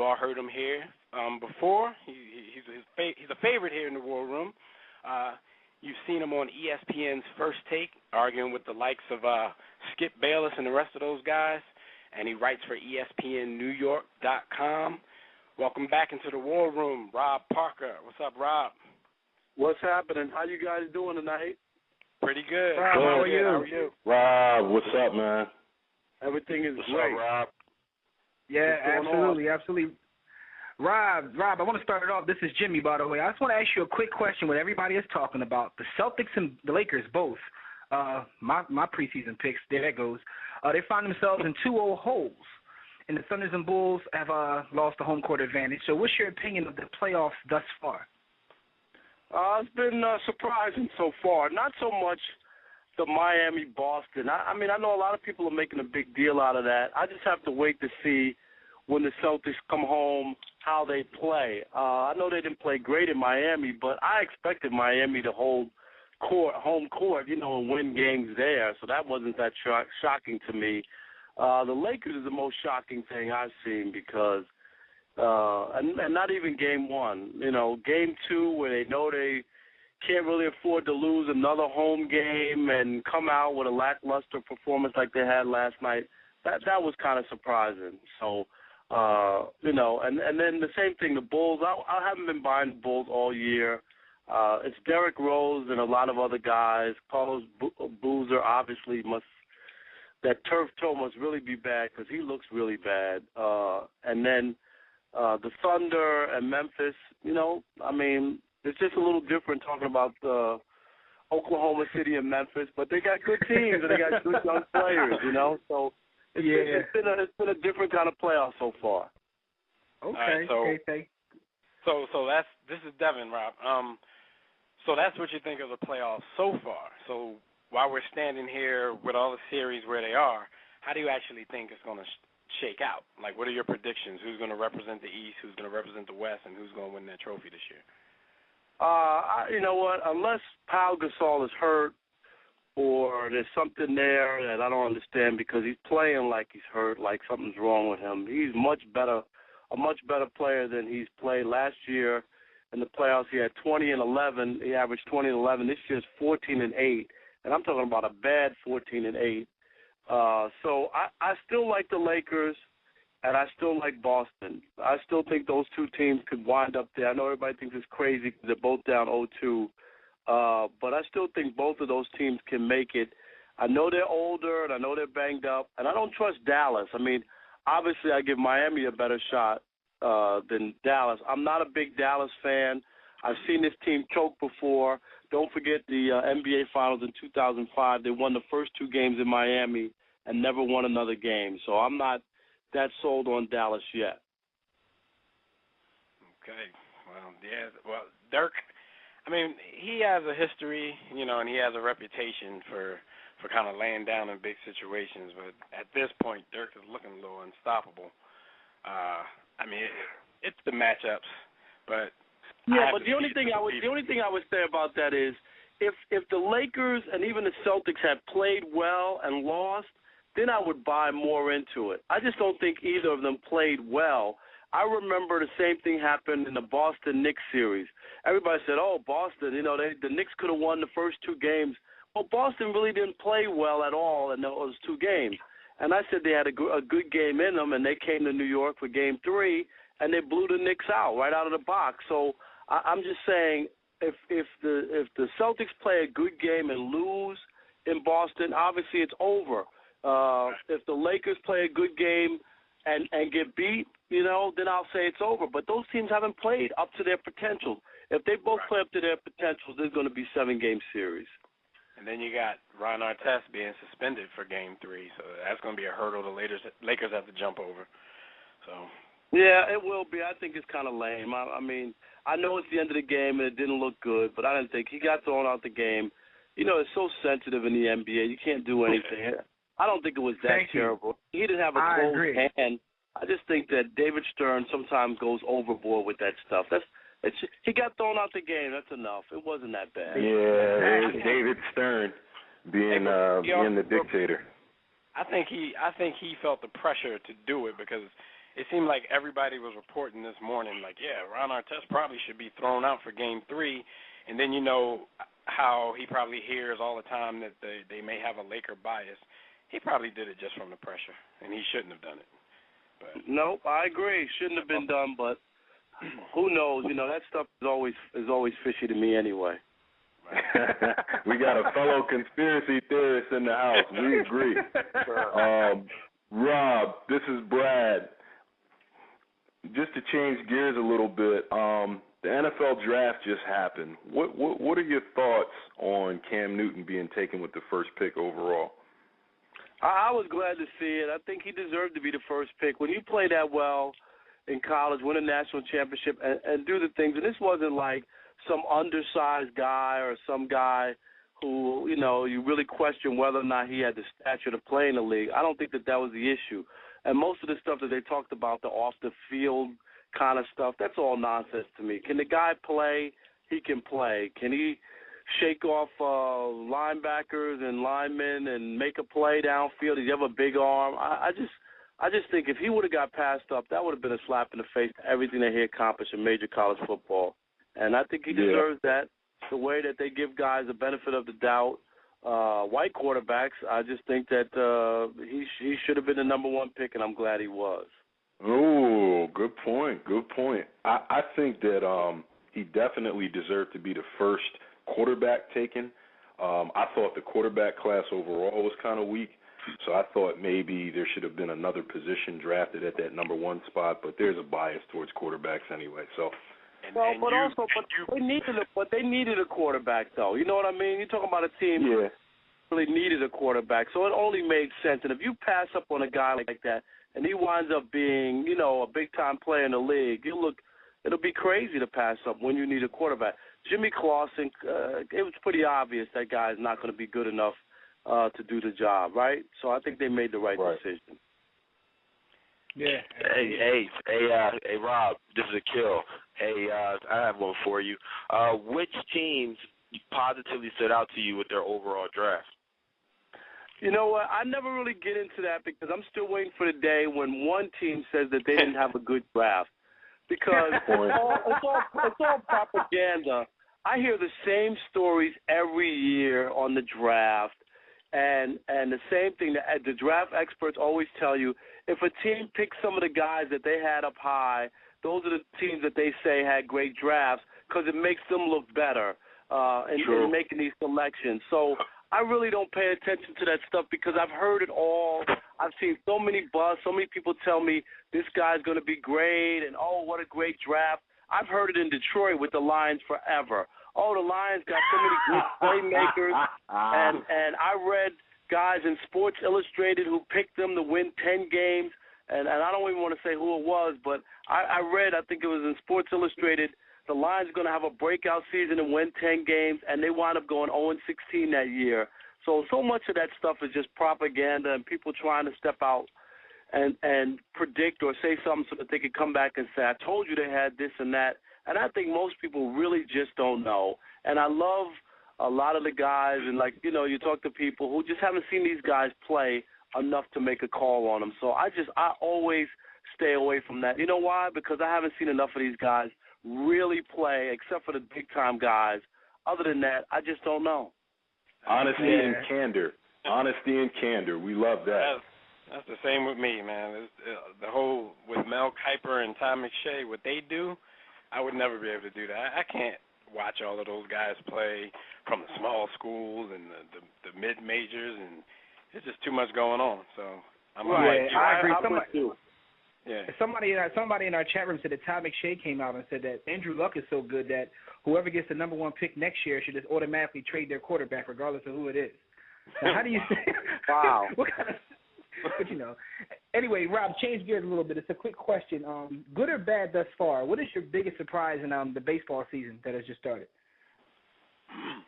all heard him here before. He's a favorite here in the War Room. You've seen him on ESPN's First Take, arguing with the likes of Skip Bayless and the rest of those guys, and he writes for ESPNNewYork.com. Welcome back into the War Room, Rob Parker. What's up, Rob? What's happening? How you guys doing tonight? Pretty good. Rob, how are you? Rob, what's up, man? Everything is What's great. up, Rob? Yeah, absolutely. Rob, I want to start it off. This is Jimmy, by the way. I just want to ask you a quick question. What everybody is talking about, the Celtics and the Lakers both. My preseason picks, there that goes. They find themselves in 2-0 holes, and the Thunders and Bulls have lost the home court advantage. So, what's your opinion of the playoffs thus far? It's been surprising so far. Not so much the Miami-Boston. I mean, I know a lot of people are making a big deal out of that. I just have to wait to see when the Celtics come home how they play. I know they didn't play great in Miami, but I expected Miami to hold home court, and win games there. So that wasn't that shocking to me. The Lakers is the most shocking thing I've seen because and not even game one. Game two where they know they can't really afford to lose another home game and come out with a lackluster performance like they had last night. That was kind of surprising. So, and then the same thing, the Bulls. I haven't been buying the Bulls all year. It's Derrick Rose and a lot of other guys. Carlos Boozer obviously that turf toe must really be bad because he looks really bad. And then the Thunder and Memphis, it's just a little different talking about Oklahoma City and Memphis, but they got good teams and they got good young players, So it's been a different kind of playoff so far. Okay. Right, so this is Devin, Rob. So that's what you think of the playoffs so far. So while we're standing here with all the series where they are, how do you actually think it's going to shake out? Like, what are your predictions? Who's going to represent the East? Who's going to represent the West? And who's going to win that trophy this year? You know what? Unless Pau Gasol is hurt or there's something there that I don't understand because he's playing like he's hurt, like something's wrong with him. He's a much better player than he's played last year. In the playoffs, he had 20 and 11. He averaged 20 and 11. This year's 14 and 8, and I'm talking about a bad 14 and 8. So I still like the Lakers, and I still like Boston. I still think those two teams could wind up there. I know everybody thinks it's crazy because they're both down 0-2, but I still think both of those teams can make it. I know they're older, and I know they're banged up, and I don't trust Dallas. I mean, obviously I give Miami a better shot than Dallas. I'm not a big Dallas fan. I've seen this team choke before. Don't forget the NBA Finals in 2005. They won the first two games in Miami and never won another game. So I'm not that sold on Dallas yet. Okay. Well, Dirk, I mean, he has a history, and he has a reputation for kind of laying down in big situations. But at this point, Dirk is looking a little unstoppable. I mean, it's the matchups, but but the only thing I would say about that is if the Lakers and even the Celtics had played well and lost, then I would buy more into it. I just don't think either of them played well. I remember the same thing happened in the Boston Knicks series. Everybody said, "Oh, Boston, the Knicks could have won the first two games." Well, Boston really didn't play well at all in those two games. And I said they had a good game in them, and they came to New York for Game 3, and they blew the Knicks out right out of the box. So I'm just saying, if the Celtics play a good game and lose in Boston, obviously it's over. If the Lakers play a good game and get beat, then I'll say it's over. But those teams haven't played up to their potential. If they both play up to their potential, there's going to be 7-game series. And then you got Ron Artest being suspended for Game 3, so that's going to be a hurdle the Lakers have to jump over. So. Yeah, it will be. I think it's kind of lame. I mean, I know it's the end of the game and it didn't look good, but I didn't think he got thrown out the game. It's so sensitive in the NBA. You can't do anything. I don't think it was that terrible. He didn't have a closed hand. I just think that David Stern sometimes goes overboard with that stuff. He got thrown out the game. That's enough. It wasn't that bad. Yeah, it was David Stern being the dictator. I think he felt the pressure to do it because it seemed like everybody was reporting this morning, like, yeah, Ron Artest probably should be thrown out for Game 3. And then you know how he probably hears all the time that they may have a Laker bias. He probably did it just from the pressure, and he shouldn't have done it. But nope, I agree. Shouldn't have been done, but who knows? You know, that stuff is always fishy to me anyway. We got a fellow conspiracy theorist in the house. We agree. Rob, this is Brad. Just to change gears a little bit, the NFL draft just happened. What are your thoughts on Cam Newton being taken with the first pick overall? I was glad to see it. I think he deserved to be the first pick. When you play that well in college, win a national championship, and do the things, and this wasn't like some undersized guy or some guy who, you know, you really question whether or not he had the stature to play in the league. I don't think that was the issue. And most of the stuff that they talked about, the off-the-field kind of stuff, that's all nonsense to me. Can the guy play? He can play. Can he shake off linebackers and linemen and make a play downfield? Does he have a big arm? I just think if he would have got passed up, that would have been a slap in the face to everything that he accomplished in major college football. And I think he deserves that. The way that they give guys the benefit of the doubt, white quarterbacks, I just think that he should have been the number one pick, and I'm glad he was. Oh, good point. Good point. I think that he definitely deserved to be the first quarterback taken. I thought the quarterback class overall was kind of weak, so I thought maybe there should have been another position drafted at that number one spot, but there's a bias towards quarterbacks anyway, so. But they needed a quarterback, though. You know what I mean? You're talking about a team that really needed a quarterback, so it only made sense. And if you pass up on a guy like that, and he winds up being, you know, a big-time player in the league, it'll be crazy to pass up when you need a quarterback. Jimmy Clausen, it was pretty obvious that guy is not going to be good enough to do the job, right? So I think they made the right decision. Yeah. Hey, Rob, this is Akil. Hey, I have one for you. Which teams positively stood out to you with their overall draft? You know what? I never really get into that because I'm still waiting for the day when one team says that they didn't have a good draft. Because it's all propaganda. I hear the same stories every year on the draft, and the same thing that the draft experts always tell you. If a team picks some of the guys that they had up high, those are the teams that they say had great drafts because it makes them look better in making these selections. So I really don't pay attention to that stuff because I've heard it all. I've seen so many buzz, so many people tell me this guy's going to be great and, oh, what a great draft. I've heard it in Detroit with the Lions forever. Oh, the Lions got so many good playmakers. And I read guys in Sports Illustrated who picked them to win 10 games. And I don't even want to say who it was, but I read, I think it was in Sports Illustrated, the Lions are going to have a breakout season and win 10 games, and they wound up going 0-16 that year. So much of that stuff is just propaganda and people trying to step out and predict or say something so that they could come back and say, I told you they had this and that. And I think most people really just don't know. And I love a lot of the guys, and, like, you know, you talk to people who just haven't seen these guys play enough to make a call on them. So I always stay away from that. You know why? Because I haven't seen enough of these guys really play, except for the big-time guys. Other than that, I just don't know. Honesty and candor. Honesty and candor. We love that. That's the same with me, man. The whole, with Mel Kiper and Tom McShay, what they do, I would never be able to do that. I can't watch all of those guys play from the small schools and the mid-majors, and it's just too much going on. So I'm like you. I agree. Somebody in our chat room said that Tom McShay came out and said that Andrew Luck is so good that whoever gets the number one pick next year should just automatically trade their quarterback regardless of who it is. Now, how do you say? Wow. What kind of? But you know. Anyway, Rob, change gears a little bit. It's a quick question. Good or bad thus far? What is your biggest surprise in the baseball season that has just started?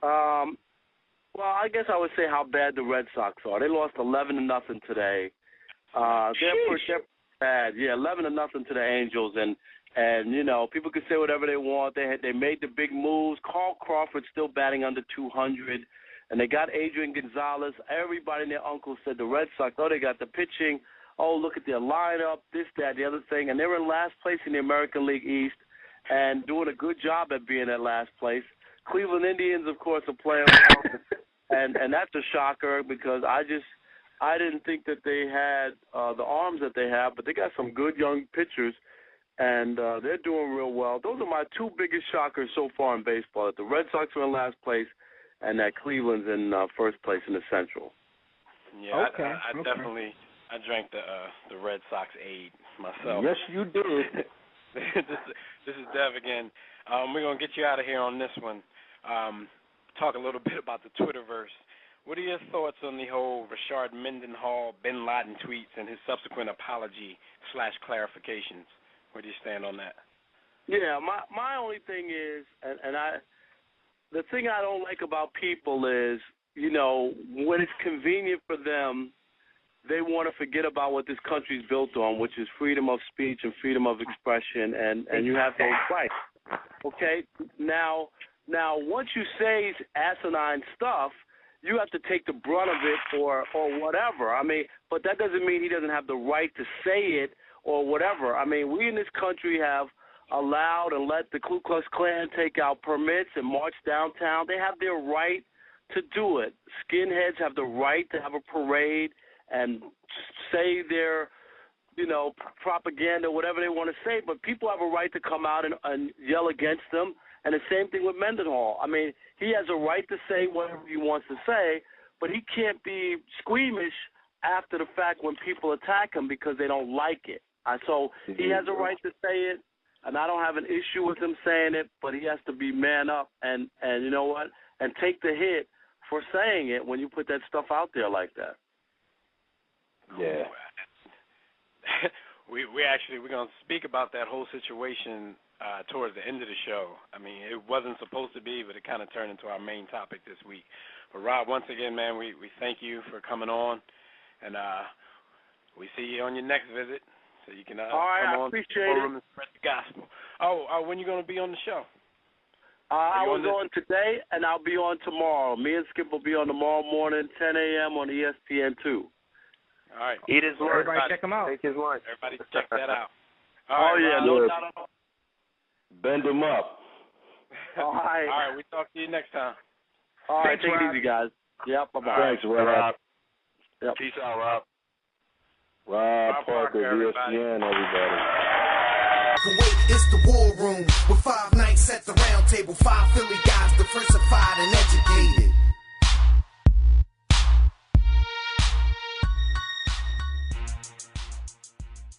Well, I guess I would say how bad the Red Sox are. They lost 11-0 today. They're bad. Yeah, 11-0 to the Angels, and you know, people can say whatever they want. They made the big moves. Carl Crawford's still batting under 200, and they got Adrian Gonzalez. Everybody and their uncle said the Red Sox, they got the pitching. oh, look at their lineup, this, that, the other thing, and they were in last place in the American League East and doing a good job at being at last place. Cleveland Indians, of course, are playing well, and that's a shocker because I didn't think that they had the arms that they have, but they got some good young pitchers, and they're doing real well. Those are my two biggest shockers so far in baseball, that the Red Sox are in last place and that Cleveland's in first place in the Central. Yeah, okay. I definitely drank the Red Sox aid myself. Yes, you did. This is Dev again. We're going to get you out of here on this one. Talk a little bit about the Twitterverse. What are your thoughts on the whole Rashard Mendenhall Bin Laden tweets and his subsequent apology/clarifications? Where do you stand on that? Yeah, my only thing is, the thing I don't like about people is, when it's convenient for them, they want to forget about what this country's built on, which is freedom of speech and freedom of expression, and you have those rights. Okay? Now, once you say asinine stuff, you have to take the brunt of it or whatever. I mean, but that doesn't mean he doesn't have the right to say it or whatever. I mean, we in this country have allowed and let the Ku Klux Klan take out permits and march downtown. They have their right to do it. Skinheads have the right to have a parade and say their, propaganda, whatever they want to say, but people have a right to come out and yell against them. And the same thing with Mendenhall. I mean, he has a right to say whatever he wants to say, but he can't be squeamish after the fact when people attack him because they don't like it. So he has a right to say it, and I don't have an issue with him saying it, but he has to be man up and you know what, and take the hit for saying it when you put that stuff out there like that. Yeah. We're going to speak about that whole situation towards the end of the show. I mean, it wasn't supposed to be, but it kind of turned into our main topic this week. But, Rob, once again, man, we thank you for coming on, and we see you on your next visit, so you can all right, come I on appreciate it. and spread the gospel. Oh, when you going to be on the show? I was on today, and I'll be on tomorrow. Me and Skip will be on tomorrow morning, 10 a.m. on ESPN2. All right. Eat his lunch. Everybody check him out. Take his lunch. Everybody check that out. All right, yeah, no doubt at all. Bend him up. All right. All right, we talk to you next time. All right, Thanks, take Rob. it easy, guys. Yep, bye-bye. Thanks, Rob. Yep. Peace out, Rob. Rob Parker, ESPN, everybody. Wait, it's the war room with 5 nights at the round table. 5 Philly guys diversified and educated.